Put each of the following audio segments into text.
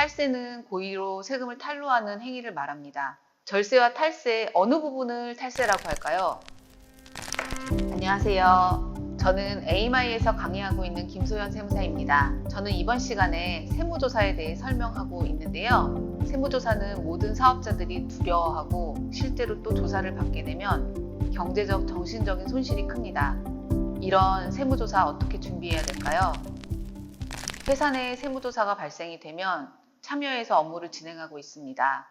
탈세는 고의로 세금을 탈루하는 행위를 말합니다. 절세와 탈세, 어느 부분을 탈세라고 할까요? 안녕하세요. 저는 에이마이에서 강의하고 있는 김소연 세무사입니다. 저는 이번 시간에 세무조사에 대해 설명하고 있는데요. 세무조사는 모든 사업자들이 두려워하고 실제로 또 조사를 받게 되면 경제적, 정신적인 손실이 큽니다. 이런 세무조사 어떻게 준비해야 될까요? 회사 내 세무조사가 발생이 되면 참여해서 업무를 진행하고 있습니다.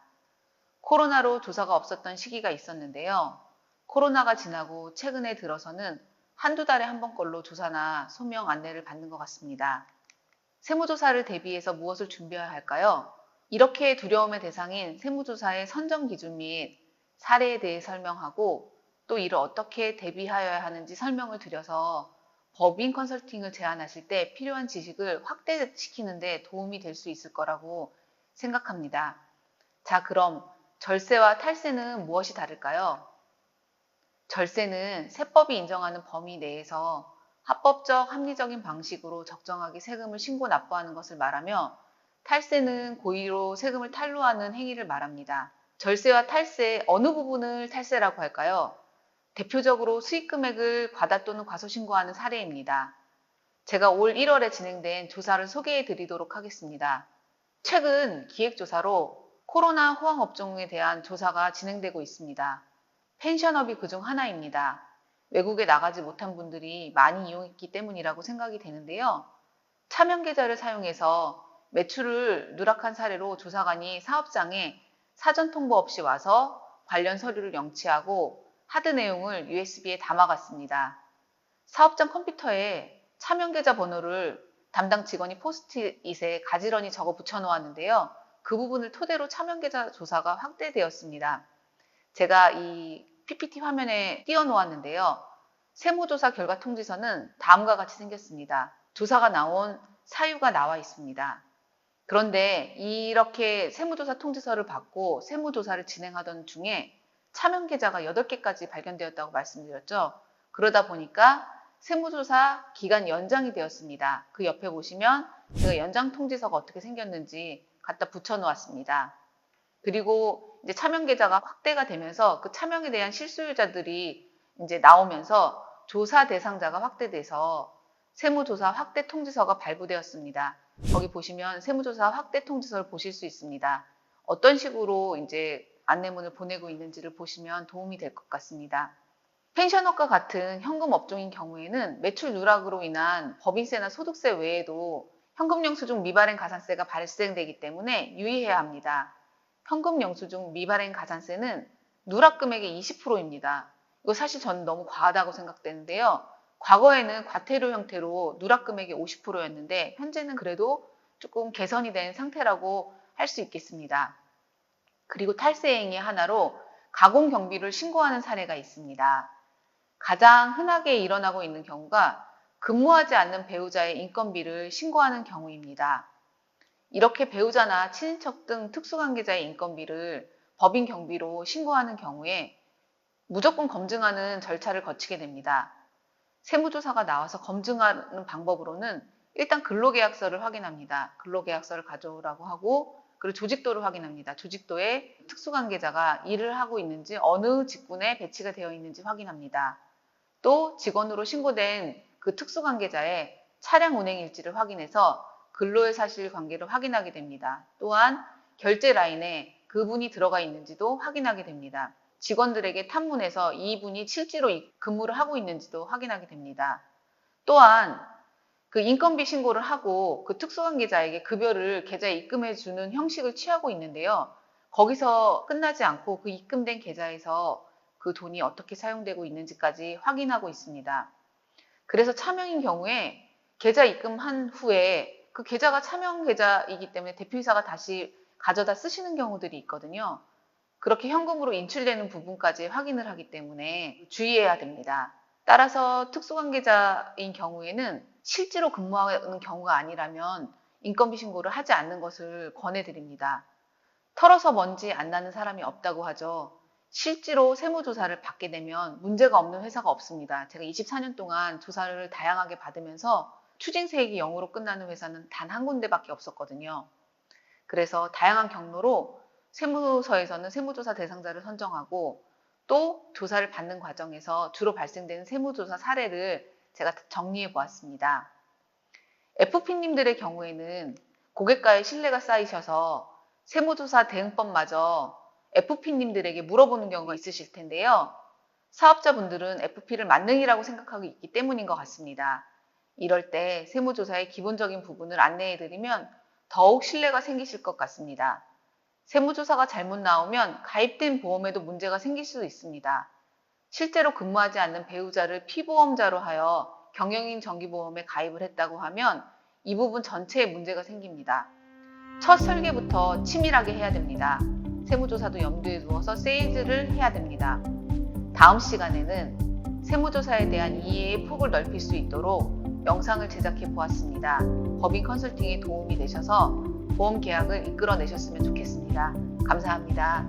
코로나로 조사가 없었던 시기가 있었는데요. 코로나가 지나고 최근에 들어서는 한두 달에 한 번꼴로 조사나 소명 안내를 받는 것 같습니다. 세무조사를 대비해서 무엇을 준비해야 할까요? 이렇게 두려움의 대상인 세무조사의 선정 기준 및 사례에 대해 설명하고 또 이를 어떻게 대비하여야 하는지 설명을 드려서 법인 컨설팅을 제안하실 때 필요한 지식을 확대시키는 데 도움이 될 수 있을 거라고 생각합니다. 자, 그럼 절세와 탈세는 무엇이 다를까요? 절세는 세법이 인정하는 범위 내에서 합법적, 합리적인 방식으로 적정하게 세금을 신고 납부하는 것을 말하며 탈세는 고의로 세금을 탈루하는 행위를 말합니다. 절세와 탈세, 어느 부분을 탈세라고 할까요? 대표적으로 수익 금액을 과다 또는 과소 신고하는 사례입니다. 제가 올 1월에 진행된 조사를 소개해 드리도록 하겠습니다. 최근 기획조사로 코로나 호황업종에 대한 조사가 진행되고 있습니다. 펜션업이 그중 하나입니다. 외국에 나가지 못한 분들이 많이 이용했기 때문이라고 생각이 되는데요. 차명 계좌를 사용해서 매출을 누락한 사례로 조사관이 사업장에 사전 통보 없이 와서 관련 서류를 영치하고 하드 내용을 USB에 담아갔습니다. 사업장 컴퓨터에 차명 계좌 번호를 담당 직원이 포스트잇에 가지런히 적어 붙여 놓았는데요. 그 부분을 토대로 차명 계좌 조사가 확대되었습니다. 제가 이 PPT 화면에 띄워 놓았는데요. 세무조사 결과 통지서는 다음과 같이 생겼습니다. 조사가 나온 사유가 나와 있습니다. 그런데 이렇게 세무조사 통지서를 받고 세무조사를 진행하던 중에 차명 계좌가 8개까지 발견되었다고 말씀드렸죠. 그러다 보니까 세무조사 기간 연장이 되었습니다. 그 옆에 보시면 제가 연장 통지서가 어떻게 생겼는지 갖다 붙여 놓았습니다. 그리고 이제 차명 계좌가 확대가 되면서 그 차명에 대한 실소유자들이 이제 나오면서 조사 대상자가 확대돼서 세무조사 확대 통지서가 발부되었습니다. 거기 보시면 세무조사 확대 통지서를 보실 수 있습니다. 어떤 식으로 이제 안내문을 보내고 있는지를 보시면 도움이 될 것 같습니다. 펜션업과 같은 현금 업종인 경우에는 매출 누락으로 인한 법인세나 소득세 외에도 현금 영수증 미발행 가산세가 발생되기 때문에 유의해야 합니다. 현금 영수증 미발행 가산세는 누락 금액의 20%입니다. 이거 사실 저는 너무 과하다고 생각되는데요. 과거에는 과태료 형태로 누락 금액이 50%였는데 현재는 그래도 조금 개선이 된 상태라고 할 수 있겠습니다. 그리고 탈세 행위 하나로 가공 경비를 신고하는 사례가 있습니다. 가장 흔하게 일어나고 있는 경우가 근무하지 않는 배우자의 인건비를 신고하는 경우입니다. 이렇게 배우자나 친인척 등 특수관계자의 인건비를 법인 경비로 신고하는 경우에 무조건 검증하는 절차를 거치게 됩니다. 세무조사가 나와서 검증하는 방법으로는 일단 근로계약서를 확인합니다. 근로계약서를 가져오라고 하고 그리고 조직도를 확인합니다. 조직도에 특수관계자가 일을 하고 있는지 어느 직군에 배치가 되어 있는지 확인합니다. 또 직원으로 신고된 그 특수관계자의 차량 운행 일지를 확인해서 근로의 사실관계를 확인하게 됩니다. 또한 결제 라인에 그분이 들어가 있는지도 확인하게 됩니다. 직원들에게 탐문해서 이분이 실제로 근무를 하고 있는지도 확인하게 됩니다. 또한 그 인건비 신고를 하고 그 특수관계자에게 급여를 계좌에 입금해 주는 형식을 취하고 있는데요. 거기서 끝나지 않고 그 입금된 계좌에서 그 돈이 어떻게 사용되고 있는지까지 확인하고 있습니다. 그래서 차명인 경우에 계좌 입금한 후에 그 계좌가 차명 계좌이기 때문에 대표이사가 다시 가져다 쓰시는 경우들이 있거든요. 그렇게 현금으로 인출되는 부분까지 확인을 하기 때문에 주의해야 됩니다. 따라서 특수관계자인 경우에는 실제로 근무하는 경우가 아니라면 인건비 신고를 하지 않는 것을 권해드립니다. 털어서 먼지 안 나는 사람이 없다고 하죠. 실제로 세무조사를 받게 되면 문제가 없는 회사가 없습니다. 제가 24년 동안 조사를 다양하게 받으면서 추징세액이 0으로 끝나는 회사는 단 한 군데밖에 없었거든요. 그래서 다양한 경로로 세무서에서는 세무조사 대상자를 선정하고 또 조사를 받는 과정에서 주로 발생되는 세무조사 사례를 제가 정리해 보았습니다. FP님들의 경우에는 고객과의 신뢰가 쌓이셔서 세무조사 대응법마저 FP님들에게 물어보는 경우가 있으실 텐데요. 사업자분들은 FP를 만능이라고 생각하고 있기 때문인 것 같습니다. 이럴 때 세무조사의 기본적인 부분을 안내해드리면 더욱 신뢰가 생기실 것 같습니다. 세무조사가 잘못 나오면 가입된 보험에도 문제가 생길 수도 있습니다. 실제로 근무하지 않는 배우자를 피보험자로 하여 경영인 정기보험에 가입을 했다고 하면 이 부분 전체에 문제가 생깁니다. 첫 설계부터 치밀하게 해야 됩니다. 세무조사도 염두에 두어서 세일즈를 해야 됩니다. 다음 시간에는 세무조사에 대한 이해의 폭을 넓힐 수 있도록 영상을 제작해 보았습니다. 법인 컨설팅에 도움이 되셔서 보험 계약을 이끌어내셨으면 좋겠습니다. 감사합니다.